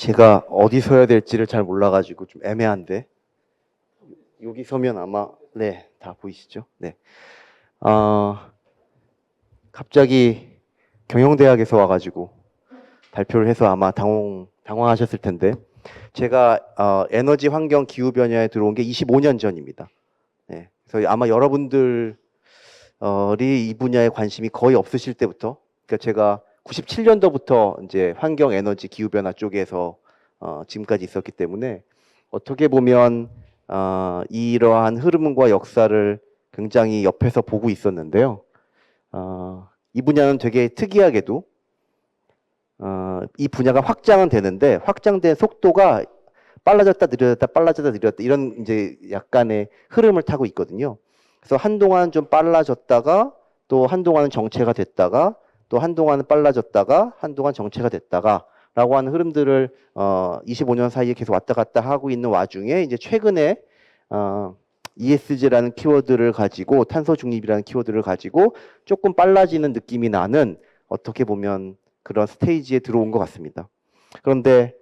제가 어디 서야 될지를 잘 몰라가지고 좀 애매한데 여기 서면 아마 네, 다 보이시죠? 네. 어, 갑자기 경영대학에서 와가지고 발표를 해서 아마 당황하셨을 텐데 제가 에너지 환경 기후 변화에 들어온 게 25년 전입니다. 네. 그래서 아마 여러분들이 이 분야에 관심이 거의 없으실 때부터, 그러니까 제가 97년도부터 이제 환경 에너지 기후 변화 쪽에서 지금까지 있었기 때문에 어떻게 보면 이러한 흐름과 역사를 굉장히 옆에서 보고 있었는데요. 이 분야는 되게 특이하게도 이 분야가 확장은 되는데 확장된 속도가 빨라졌다 느려졌다 빨라졌다 느려졌다 이런 이제 약간의 흐름을 타고 있거든요. 그래서 한동안 좀 빨라졌다가 또 한동안은 정체가 됐다가 또 한동안은 빨라졌다가 한동안 정체가 됐다가 라고 하는 흐름들을 25년 사이에 계속 왔다 갔다 하고 있는 와중에 이제 최근에 ESG라는 키워드를 가지고 탄소 중립이라는 키워드를 가지고 조금 빨라지는 느낌이 나는 어떻게 보면 그런 스테이지에 들어온 것 같습니다. 그런데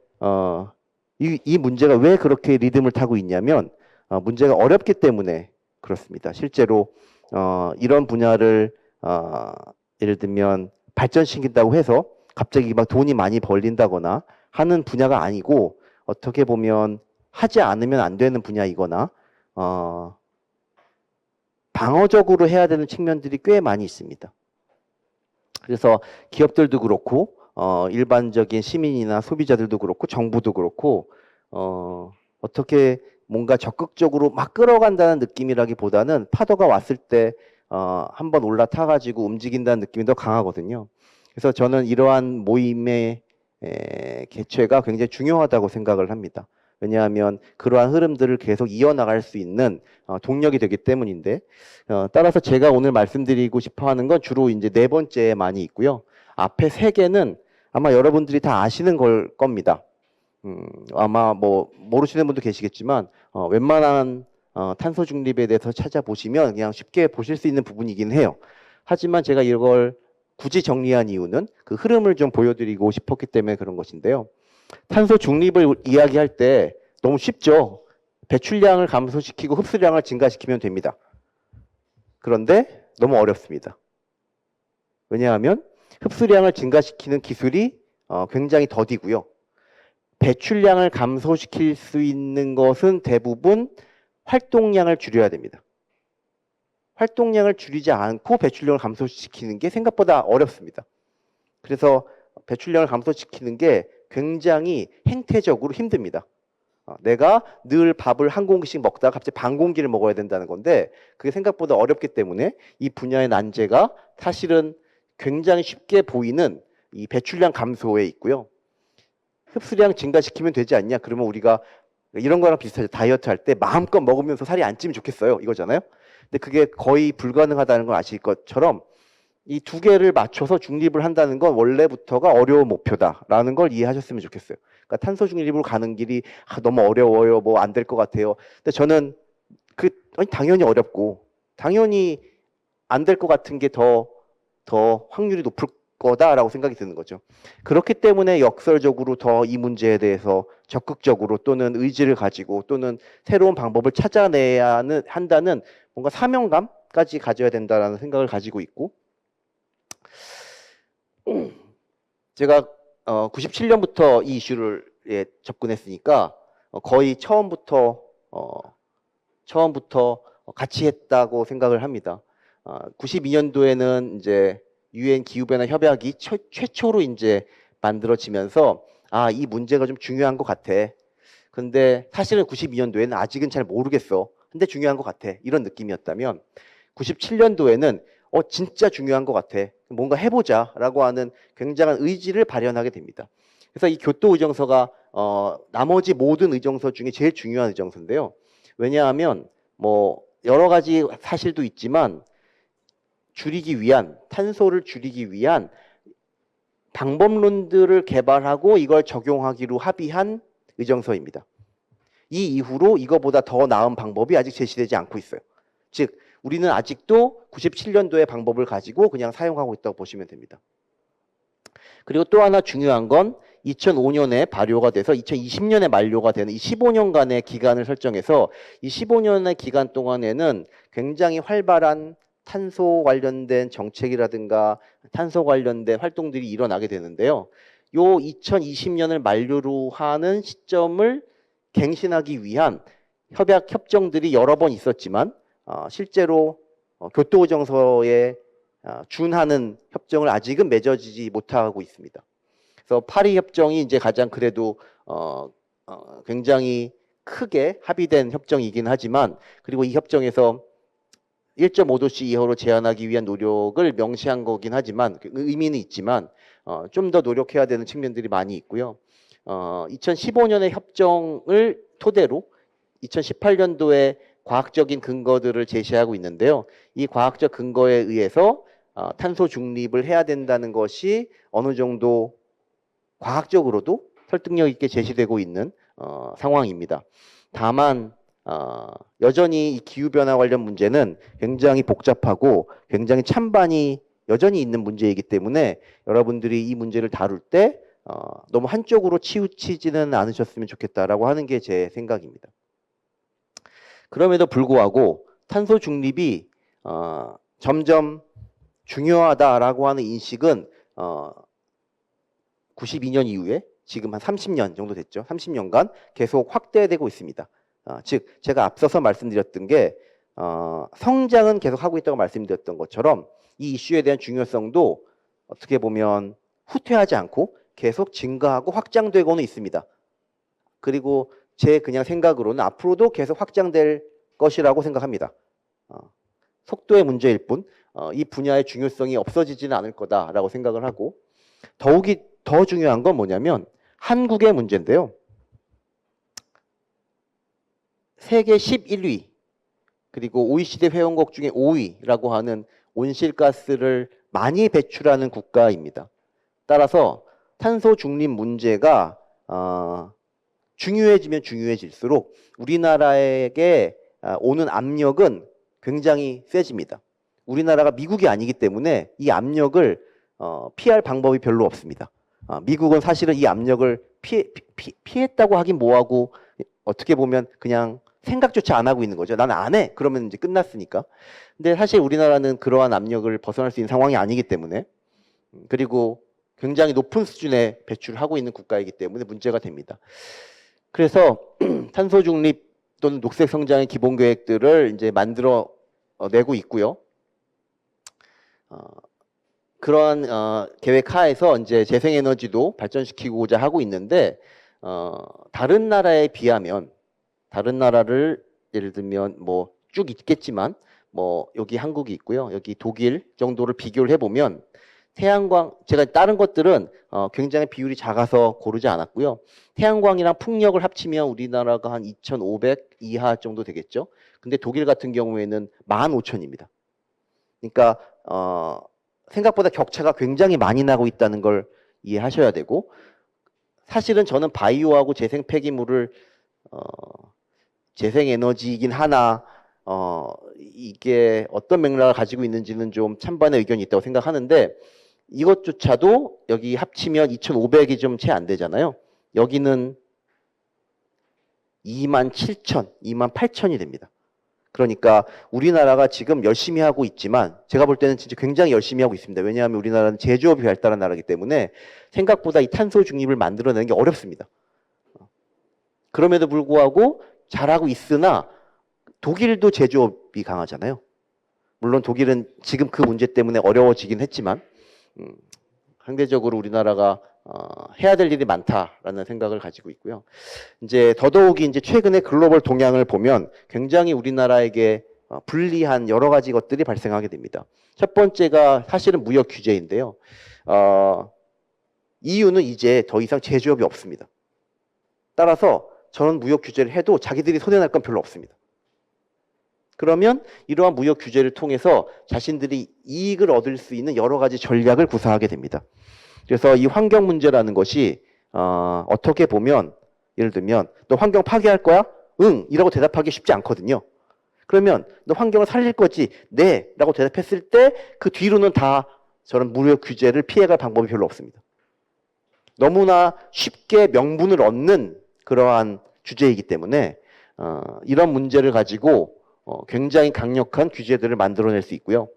이 문제가 왜 그렇게 리듬을 타고 있냐면 문제가 어렵기 때문에 그렇습니다. 실제로 이런 분야를 예를 들면 발전시킨다고 해서 갑자기 막 돈이 많이 벌린다거나 하는 분야가 아니고 어떻게 보면 하지 않으면 안 되는 분야이거나 방어적으로 해야 되는 측면들이 꽤 많이 있습니다. 그래서 기업들도 그렇고 일반적인 시민이나 소비자들도 그렇고 정부도 그렇고 어떻게 뭔가 적극적으로 막 끌어간다는 느낌이라기보다는 파도가 왔을 때 한번 올라타 가지고 움직인다는 느낌이 더 강하거든요. 그래서 저는 이러한 모임의 개최가 굉장히 중요하다고 생각을 합니다. 왜냐하면 그러한 흐름들을 계속 이어나갈 수 있는 동력이 되기 때문인데 따라서 제가 오늘 말씀드리고 싶어 하는 건 주로 이제 네 번째에 많이 있고요. 앞에 세 개는 아마 여러분들이 다 아시는 걸 겁니다. 아마 뭐 모르시는 분도 계시겠지만 웬만한 탄소 중립에 대해서 찾아보시면 그냥 쉽게 보실 수 있는 부분이긴 해요. 하지만 제가 이걸 굳이 정리한 이유는 그 흐름을 좀 보여드리고 싶었기 때문에 그런 것인데요. 탄소 중립을 이야기할 때 너무 쉽죠. 배출량을 감소시키고 흡수량을 증가시키면 됩니다. 그런데 너무 어렵습니다. 왜냐하면 흡수량을 증가시키는 기술이 굉장히 더디고요. 배출량을 감소시킬 수 있는 것은 대부분 활동량을 줄여야 됩니다. 활동량을 줄이지 않고 배출량을 감소시키는 게 생각보다 어렵습니다. 그래서 배출량을 감소시키는 게 굉장히 행태적으로 힘듭니다. 내가 늘 밥을 한 공기씩 먹다가 갑자기 반 공기를 먹어야 된다는 건데 그게 생각보다 어렵기 때문에 이 분야의 난제가 사실은 굉장히 쉽게 보이는 이 배출량 감소에 있고요. 흡수량 증가시키면 되지 않냐? 그러면 우리가 이런 거랑 비슷하죠. 다이어트 할 때 마음껏 먹으면서 살이 안 찌면 좋겠어요. 이거잖아요. 근데 그게 거의 불가능하다는 걸 아실 것처럼 이 두 개를 맞춰서 중립을 한다는 건 원래부터가 어려운 목표다라는 걸 이해하셨으면 좋겠어요. 그러니까 탄소 중립으로 가는 길이 너무 어려워요. 뭐 안 될 것 같아요. 근데 저는 당연히 어렵고 당연히 안 될 것 같은 게 더 확률이 높을 거다라고 생각이 드는 거죠. 그렇기 때문에 역설적으로 더 이 문제에 대해서 적극적으로 또는 의지를 가지고 또는 새로운 방법을 찾아내야 한다는 뭔가 사명감까지 가져야 된다라는 생각을 가지고 있고 제가 97년부터 이 이슈를 접근했으니까 거의 처음부터 같이 했다고 생각을 합니다. 92년도에는 이제 유엔 기후변화 협약이 최초로 이제 만들어지면서 이 문제가 좀 중요한 것 같아. 근데 사실은 92년도에는 아직은 잘 모르겠어. 근데 중요한 것 같아. 이런 느낌이었다면 97년도에는 진짜 중요한 것 같아. 뭔가 해보자라고 하는 굉장한 의지를 발현하게 됩니다. 그래서 이 교토의정서가 나머지 모든 의정서 중에 제일 중요한 의정서인데요. 왜냐하면 뭐 여러 가지 사실도 있지만 탄소를 줄이기 위한 방법론들을 개발하고 이걸 적용하기로 합의한 의정서입니다. 이 이후로 이거보다 더 나은 방법이 아직 제시되지 않고 있어요. 즉 우리는 아직도 97년도의 방법을 가지고 그냥 사용하고 있다고 보시면 됩니다. 그리고 또 하나 중요한 건 2005년에 발효가 돼서 2020년에 만료가 되는 이 15년간의 기간을 설정해서 이 15년의 기간 동안에는 굉장히 활발한 탄소 관련된 정책이라든가 탄소 관련된 활동들이 일어나게 되는데요. 요 2020년을 만료로 하는 시점을 갱신하기 위한 협정들이 여러 번 있었지만 실제로 교토의정서에 준하는 협정을 아직은 맺어지지 못하고 있습니다. 그래서 파리 협정이 이제 가장 그래도 굉장히 크게 합의된 협정이긴 하지만 그리고 이 협정에서 1.5도씨 이하로 제한하기 위한 노력을 명시한 거긴 하지만 의미는 있지만 좀 더 노력해야 되는 측면들이 많이 있고요. 2015년의 협정을 토대로 2018년도에 과학적인 근거들을 제시하고 있는데요. 이 과학적 근거에 의해서 탄소 중립을 해야 된다는 것이 어느 정도 과학적으로도 설득력 있게 제시되고 있는 상황입니다. 다만 여전히 이 기후변화 관련 문제는 굉장히 복잡하고 굉장히 찬반이 여전히 있는 문제이기 때문에 여러분들이 이 문제를 다룰 때 너무 한쪽으로 치우치지는 않으셨으면 좋겠다라고 하는 게 제 생각입니다. 그럼에도 불구하고 탄소 중립이 점점 중요하다라고 하는 인식은 92년 이후에 지금 한 30년 정도 됐죠. 30년간 계속 확대되고 있습니다. 즉 제가 앞서서 말씀드렸던 게 성장은 계속 하고 있다고 말씀드렸던 것처럼 이 이슈에 대한 중요성도 어떻게 보면 후퇴하지 않고 계속 증가하고 확장되고는 있습니다. 그리고 제 그냥 생각으로는 앞으로도 계속 확장될 것이라고 생각합니다. 속도의 문제일 뿐 이 분야의 중요성이 없어지지는 않을 거다라고 생각을 하고 더욱이 더 중요한 건 뭐냐면 한국의 문제인데요. 세계 11위 그리고 OECD 회원국 중에 5위라고 하는 온실가스를 많이 배출하는 국가입니다. 따라서 탄소 중립 문제가 중요해지면 중요해질수록 우리나라에게 오는 압력은 굉장히 세집니다. 우리나라가 미국이 아니기 때문에 이 압력을 피할 방법이 별로 없습니다. 미국은 사실은 이 압력을 피했다고 하긴 뭐하고 어떻게 보면 그냥 생각조차 안 하고 있는 거죠. 나는 안 해. 그러면 이제 끝났으니까. 근데 사실 우리나라는 그러한 압력을 벗어날 수 있는 상황이 아니기 때문에 그리고 굉장히 높은 수준의 배출을 하고 있는 국가이기 때문에 문제가 됩니다. 그래서 탄소 중립 또는 녹색 성장의 기본 계획들을 이제 만들어 내고 있고요. 그러한 계획 하에서 이제 재생에너지도 발전시키고자 하고 있는데 다른 나라에 비하면 다른 나라를 예를 들면 뭐 쭉 있겠지만 뭐 여기 한국이 있고요. 여기 독일 정도를 비교를 해보면 태양광 제가 다른 것들은 굉장히 비율이 작아서 고르지 않았고요. 태양광이랑 풍력을 합치면 우리나라가 한 2,500 이하 정도 되겠죠. 근데 독일 같은 경우에는 15,000입니다. 그러니까 생각보다 격차가 굉장히 많이 나고 있다는 걸 이해하셔야 되고 사실은 저는 바이오하고 재생 폐기물을 재생에너지이긴 하나 이게 어떤 맥락을 가지고 있는지는 좀 찬반의 의견이 있다고 생각하는데 이것조차도 여기 합치면 2,500이 좀 채 안 되잖아요. 여기는 27,000, 28,000이 됩니다. 그러니까 우리나라가 지금 열심히 하고 있지만 제가 볼 때는 진짜 굉장히 열심히 하고 있습니다. 왜냐하면 우리나라는 제조업이 발달한 나라이기 때문에 생각보다 이 탄소 중립을 만들어내는 게 어렵습니다. 그럼에도 불구하고 잘하고 있으나 독일도 제조업이 강하잖아요. 물론 독일은 지금 그 문제 때문에 어려워지긴 했지만 상대적으로 우리나라가 해야 될 일이 많다라는 생각을 가지고 있고요. 이제 더더욱이 이제 최근에 글로벌 동향을 보면 굉장히 우리나라에게 불리한 여러 가지 것들이 발생하게 됩니다. 첫 번째가 사실은 무역 규제인데요. EU는 이제 더 이상 제조업이 없습니다. 따라서 저는 무역 규제를 해도 자기들이 손해날 건 별로 없습니다. 그러면 이러한 무역 규제를 통해서 자신들이 이익을 얻을 수 있는 여러 가지 전략을 구사하게 됩니다. 그래서 이 환경 문제라는 것이 어떻게 보면 예를 들면 너 환경 파괴할 거야? 응 이라고 대답하기 쉽지 않거든요. 그러면 너 환경을 살릴 거지? 네 라고 대답했을 때 그 뒤로는 다 저런 무역 규제를 피해갈 방법이 별로 없습니다. 너무나 쉽게 명분을 얻는 그러한 주제이기 때문에 이런 문제를 가지고 굉장히 강력한 규제들을 만들어낼 수 있고요.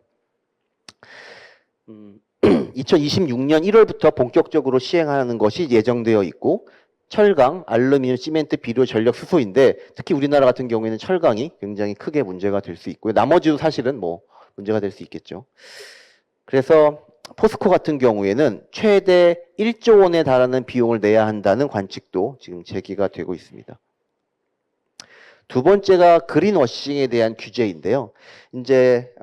2026년 1월부터 본격적으로 시행하는 것이 예정되어 있고 철강, 알루미늄, 시멘트, 비료, 전력, 수소인데 특히 우리나라 같은 경우에는 철강이 굉장히 크게 문제가 될 수 있고요. 나머지도 사실은 뭐 문제가 될 수 있겠죠. 그래서 포스코 같은 경우에는 최대 1조 원에 달하는 비용을 내야 한다는 관측도 지금 제기가 되고 있습니다. 두 번째가 그린워싱에 대한 규제인데요. 이제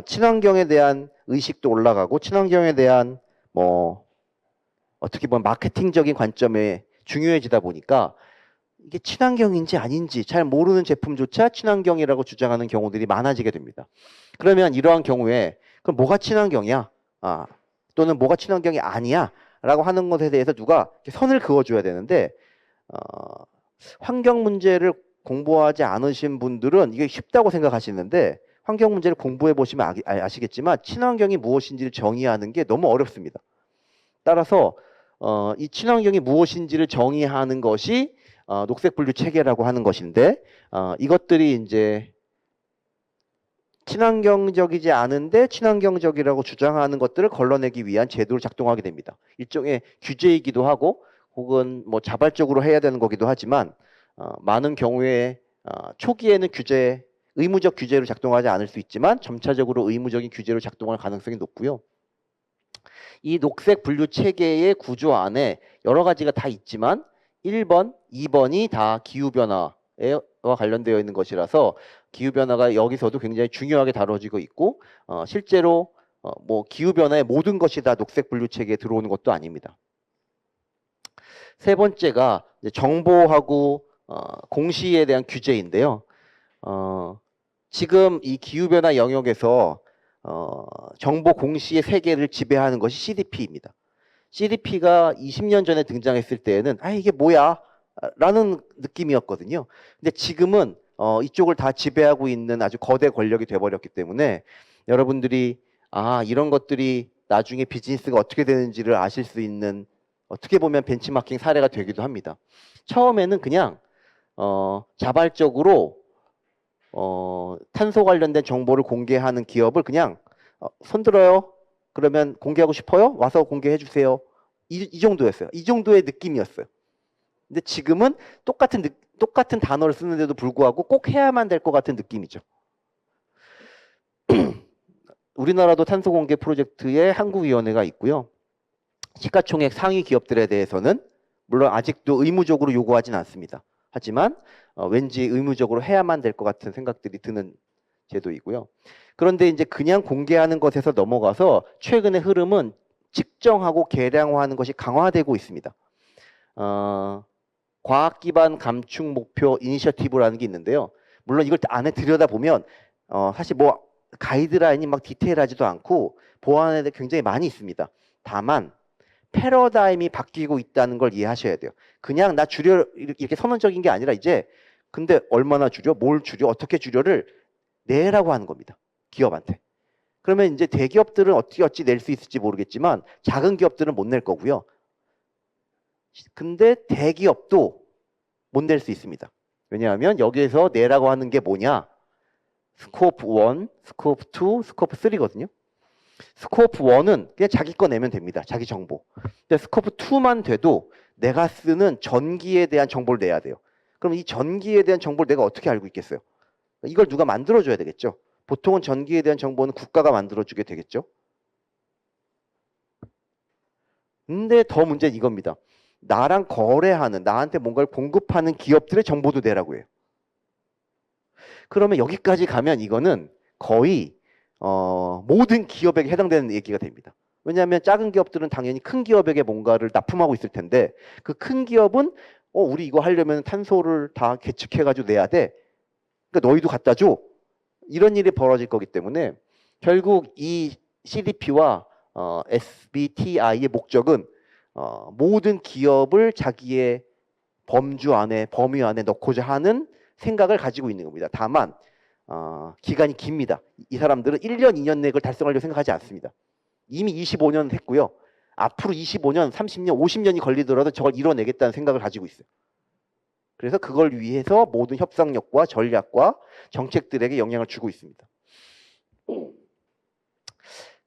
친환경에 대한 의식도 올라가고 친환경에 대한 뭐 어떻게 보면 마케팅적인 관점에 중요해지다 보니까 이게 친환경인지 아닌지 잘 모르는 제품조차 친환경이라고 주장하는 경우들이 많아지게 됩니다. 그러면 이러한 경우에 그럼 뭐가 친환경이야? 또는 뭐가 친환경이 아니야? 라고 하는 것에 대해서 누가 선을 그어줘야 되는데 환경 문제를 공부하지 않으신 분들은 이게 쉽다고 생각하시는데 환경 문제를 공부해 보시면 아시겠지만 친환경이 무엇인지를 정의하는 게 너무 어렵습니다. 따라서 이 친환경이 무엇인지를 정의하는 것이 녹색 분류 체계라고 하는 것인데 이것들이 이제 친환경적이지 않은데 친환경적이라고 주장하는 것들을 걸러내기 위한 제도를 작동하게 됩니다. 일종의 규제이기도 하고 혹은 뭐 자발적으로 해야 되는 거기도 하지만 많은 경우에 초기에는 의무적 규제로 작동하지 않을 수 있지만 점차적으로 의무적인 규제로 작동할 가능성이 높고요. 이 녹색 분류 체계의 구조 안에 여러 가지가 다 있지만 1번, 2번이 다 기후변화와 관련되어 있는 것이라서 기후변화가 여기서도 굉장히 중요하게 다뤄지고 있고 실제로 뭐 기후변화의 모든 것이 다 녹색 분류 체계에 들어오는 것도 아닙니다. 세 번째가 정보하고 공시에 대한 규제인데요. 지금 이 기후변화 영역에서 정보 공시의 세계를 지배하는 것이 CDP입니다. CDP가 20년 전에 등장했을 때에는 이게 뭐야? 라는 느낌이었거든요. 근데 지금은 이쪽을 다 지배하고 있는 아주 거대 권력이 돼버렸기 때문에 여러분들이 이런 것들이 나중에 비즈니스가 어떻게 되는지를 아실 수 있는 어떻게 보면 벤치마킹 사례가 되기도 합니다. 처음에는 그냥 자발적으로 탄소 관련된 정보를 공개하는 기업을 그냥 손들어요. 그러면 공개하고 싶어요? 와서 공개해 주세요. 이 정도였어요. 이 정도의 느낌이었어요. 근데 지금은 똑같은 단어를 쓰는데도 불구하고 꼭 해야만 될 것 같은 느낌이죠. 우리나라도 탄소 공개 프로젝트에 한국위원회가 있고요. 시가총액 상위 기업들에 대해서는 물론 아직도 의무적으로 요구하진 않습니다. 하지만 왠지 의무적으로 해야만 될 것 같은 생각들이 드는 제도이고요. 그런데 이제 그냥 공개하는 것에서 넘어가서 최근의 흐름은 측정하고 계량화하는 것이 강화되고 있습니다. 과학 기반 감축 목표 이니셔티브라는 게 있는데요. 물론 이걸 안에 들여다보면 사실 뭐 가이드라인이 막 디테일하지도 않고 보완에 대해 굉장히 많이 있습니다. 다만 패러다임이 바뀌고 있다는 걸 이해하셔야 돼요. 그냥 나 줄여 이렇게 선언적인 게 아니라 이제 근데 얼마나 줄여? 뭘 줄여? 어떻게 줄여를 내라고 하는 겁니다. 기업한테. 그러면 이제 대기업들은 어찌 낼 수 있을지 모르겠지만 작은 기업들은 못 낼 거고요. 근데 대기업도 못 낼 수 있습니다. 왜냐하면 여기에서 내라고 하는 게 뭐냐? 스코프 1, 스코프 2, 스코프 3거든요. 스코프 1은 그냥 자기 거 내면 됩니다. 자기 정보. 근데 스코프 2만 돼도 내가 쓰는 전기에 대한 정보를 내야 돼요. 그럼 이 전기에 대한 정보를 내가 어떻게 알고 있겠어요? 이걸 누가 만들어줘야 되겠죠. 보통은 전기에 대한 정보는 국가가 만들어주게 되겠죠. 근데 더 문제는 이겁니다. 나랑 거래하는, 나한테 뭔가를 공급하는 기업들의 정보도 내라고 해요. 그러면 여기까지 가면 이거는 거의 모든 기업에게 해당되는 얘기가 됩니다. 왜냐하면 작은 기업들은 당연히 큰 기업에게 뭔가를 납품하고 있을 텐데 그 큰 기업은 우리 이거 하려면 탄소를 다 계측해가지고 내야 돼. 그러니까 너희도 갖다 줘. 이런 일이 벌어질 거기 때문에 결국 이 CDP와 SBTI의 목적은 모든 기업을 자기의 범위 안에 넣고자 하는 생각을 가지고 있는 겁니다. 다만 기간이 깁니다. 이 사람들은 1년, 2년 내에 그걸 달성하려고 생각하지 않습니다. 이미 25년 했고요. 앞으로 25년, 30년, 50년이 걸리더라도 저걸 이뤄내겠다는 생각을 가지고 있어요. 그래서 그걸 위해서 모든 협상력과 전략과 정책들에게 영향을 주고 있습니다.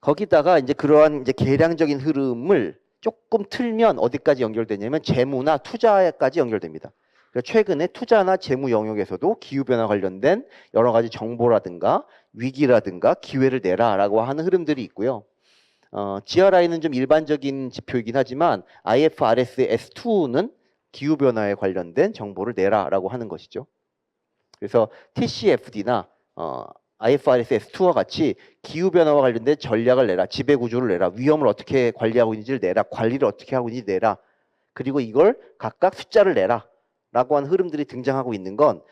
거기다가 이제 그러한 이제 계량적인 흐름을 조금 틀면 어디까지 연결되냐면 재무나 투자까지 연결됩니다. 최근에 투자나 재무 영역에서도 기후변화 관련된 여러 가지 정보라든가 위기라든가 기회를 내라라고 하는 흐름들이 있고요. GRI는 좀 일반적인 지표이긴 하지만 IFRS S2는 기후변화에 관련된 정보를 내라라고 하는 것이죠. 그래서 TCFD나 IFRS S2와 같이 기후변화와 관련된 전략을 내라, 지배구조를 내라, 위험을 어떻게 관리하고 있는지를 내라, 관리를 어떻게 하고 있는지 내라, 그리고 이걸 각각 숫자를 내라 라고 하는 흐름들이 등장하고 있는 건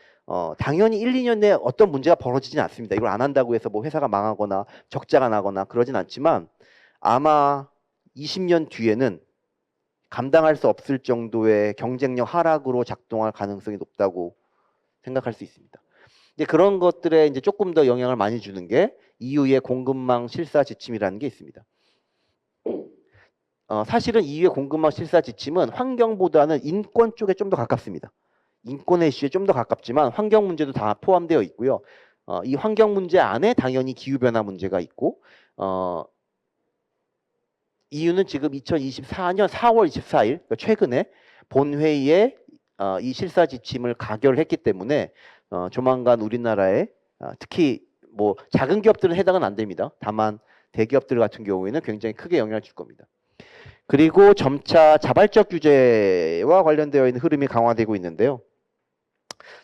당연히 1, 2년 내에 어떤 문제가 벌어지진 않습니다. 이걸 안 한다고 해서 뭐 회사가 망하거나 적자가 나거나 그러진 않지만 아마 20년 뒤에는 감당할 수 없을 정도의 경쟁력 하락으로 작동할 가능성이 높다고 생각할 수 있습니다. 이제 그런 것들에 이제 조금 더 영향을 많이 주는 게 EU의 공급망 실사 지침이라는 게 있습니다. 사실은 EU의 공급망 실사 지침은 환경보다는 인권 쪽에 좀 더 가깝습니다. 인권의 이슈에 좀 더 가깝지만 환경 문제도 다 포함되어 있고요. 이 환경 문제 안에 당연히 기후변화 문제가 있고 EU는 지금 2024년 4월 24일 그러니까 최근에 본회의에 이 실사 지침을 가결했기 때문에 조만간 우리나라에 특히 뭐 작은 기업들은 해당은 안 됩니다. 다만 대기업들 같은 경우에는 굉장히 크게 영향을 줄 겁니다. 그리고 점차 자발적 규제와 관련되어 있는 흐름이 강화되고 있는데요.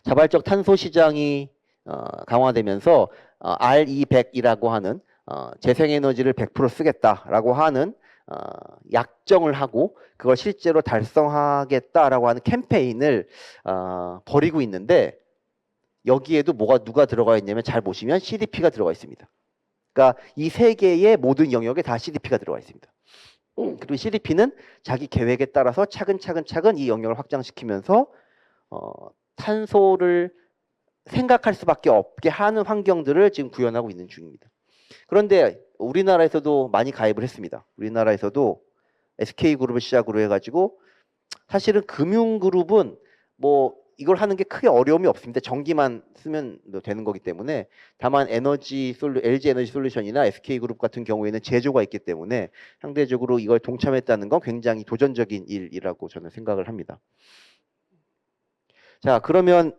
자발적 탄소 시장이 강화되면서 RE100이라고 하는 재생에너지를 100% 쓰겠다라고 하는 약정을 하고 그걸 실제로 달성하겠다라고 하는 캠페인을 벌이고 있는데 여기에도 누가 들어가 있냐면 잘 보시면 CDP가 들어가 있습니다. 그러니까 이 세 개의 모든 영역에 다 CDP가 들어가 있습니다. 그리고 CDP는 자기 계획에 따라서 차근차근 이 영역을 확장시키면서 탄소를 생각할 수밖에 없게 하는 환경들을 지금 구현하고 있는 중입니다. 그런데 우리나라에서도 많이 가입을 했습니다. 우리나라에서도 SK그룹을 시작으로 해가지고 사실은 금융그룹은 뭐 이걸 하는 게 크게 어려움이 없습니다. 전기만 쓰면 되는 거기 때문에 다만 LG 에너지 솔루션이나 SK그룹 같은 경우에는 제조가 있기 때문에 상대적으로 이걸 동참했다는 건 굉장히 도전적인 일이라고 저는 생각을 합니다. 자, 그러면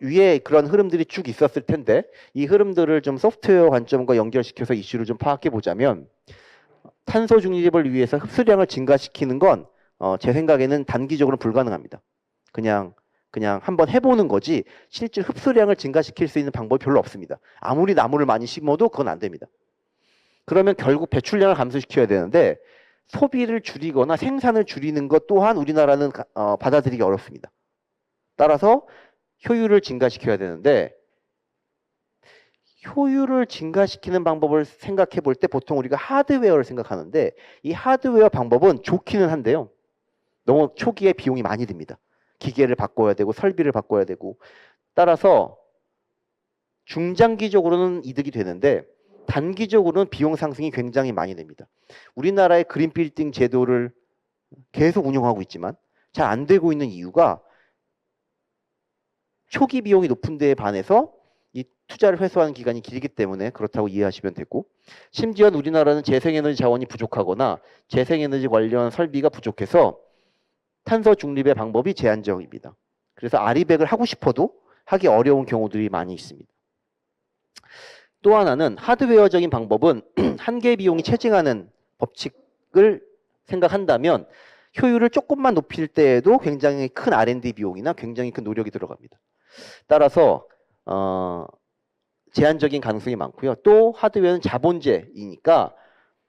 위에 그런 흐름들이 쭉 있었을 텐데 이 흐름들을 좀 소프트웨어 관점과 연결시켜서 이슈를 좀 파악해 보자면 탄소 중립을 위해서 흡수량을 증가시키는 건 제 생각에는 단기적으로 불가능합니다. 그냥 한번 해보는 거지 실제 흡수량을 증가시킬 수 있는 방법이 별로 없습니다. 아무리 나무를 많이 심어도 그건 안 됩니다. 그러면 결국 배출량을 감소시켜야 되는데 소비를 줄이거나 생산을 줄이는 것 또한 우리나라는 받아들이기 어렵습니다. 따라서 효율을 증가시켜야 되는데 효율을 증가시키는 방법을 생각해 볼 때 보통 우리가 하드웨어를 생각하는데 이 하드웨어 방법은 좋기는 한데요. 너무 초기에 비용이 많이 듭니다. 기계를 바꿔야 되고 설비를 바꿔야 되고 따라서 중장기적으로는 이득이 되는데 단기적으로는 비용 상승이 굉장히 많이 됩니다. 우리나라의 그린빌딩 제도를 계속 운영하고 있지만 잘 안 되고 있는 이유가 초기 비용이 높은 데에 반해서 이 투자를 회수하는 기간이 길기 때문에 그렇다고 이해하시면 되고 심지어 우리나라는 재생에너지 자원이 부족하거나 재생에너지 관련 설비가 부족해서 탄소 중립의 방법이 제한적입니다. 그래서 RE100을 하고 싶어도 하기 어려운 경우들이 많이 있습니다. 또 하나는 하드웨어적인 방법은 한계 비용이 체증하는 법칙을 생각한다면 효율을 조금만 높일 때에도 굉장히 큰 R&D 비용이나 굉장히 큰 노력이 들어갑니다. 따라서 제한적인 가능성이 많고요. 또 하드웨어는 자본제이니까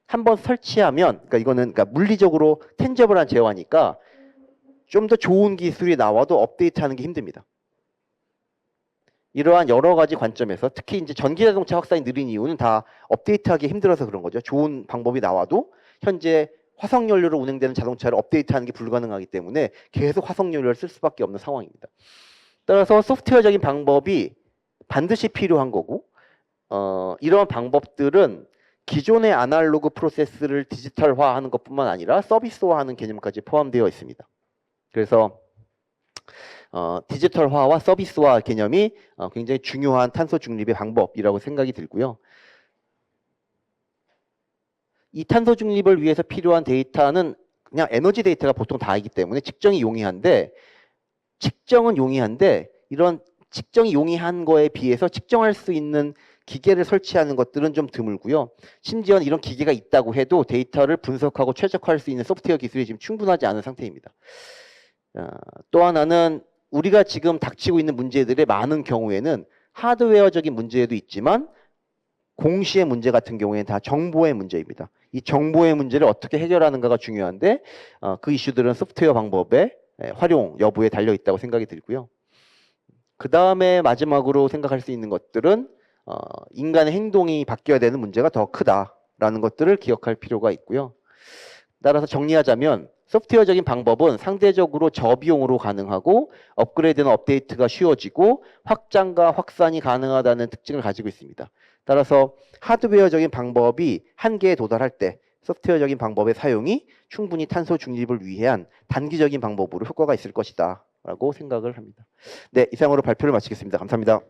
한번 설치하면 그러니까 이거는 물리적으로 텐저블한 제어하니까 좀 더 좋은 기술이 나와도 업데이트하는 게 힘듭니다. 이러한 여러 가지 관점에서 특히 이제 전기자동차 확산이 느린 이유는 다 업데이트하기 힘들어서 그런 거죠. 좋은 방법이 나와도 현재 화석연료로 운행되는 자동차를 업데이트하는 게 불가능하기 때문에 계속 화석연료를 쓸 수밖에 없는 상황입니다. 따라서 소프트웨어적인 방법이 반드시 필요한 거고 이러한 방법들은 기존의 아날로그 프로세스를 디지털화하는 것뿐만 아니라 서비스화하는 개념까지 포함되어 있습니다. 그래서 디지털화와 서비스화 개념이 굉장히 중요한 탄소 중립의 방법이라고 생각이 들고요. 이 탄소 중립을 위해서 필요한 데이터는 그냥 에너지 데이터가 보통 다이기 때문에 측정이 용이한데 이런 측정이 용이한 거에 비해서 측정할 수 있는 기계를 설치하는 것들은 좀 드물고요. 심지어 이런 기계가 있다고 해도 데이터를 분석하고 최적화할 수 있는 소프트웨어 기술이 지금 충분하지 않은 상태입니다. 또 하나는 우리가 지금 닥치고 있는 문제들의 많은 경우에는 하드웨어적인 문제도 있지만 공시의 문제 같은 경우에는 다 정보의 문제입니다. 이 정보의 문제를 어떻게 해결하는가가 중요한데 그 이슈들은 소프트웨어 방법의 활용 여부에 달려 있다고 생각이 들고요. 그 다음에 마지막으로 생각할 수 있는 것들은 인간의 행동이 바뀌어야 되는 문제가 더 크다라는 것들을 기억할 필요가 있고요. 따라서 정리하자면 소프트웨어적인 방법은 상대적으로 저비용으로 가능하고 업그레이드나 업데이트가 쉬워지고 확장과 확산이 가능하다는 특징을 가지고 있습니다. 따라서 하드웨어적인 방법이 한계에 도달할 때 소프트웨어적인 방법의 사용이 충분히 탄소 중립을 위한 단기적인 방법으로 효과가 있을 것이다 라고 생각을 합니다. 네, 이상으로 발표를 마치겠습니다. 감사합니다.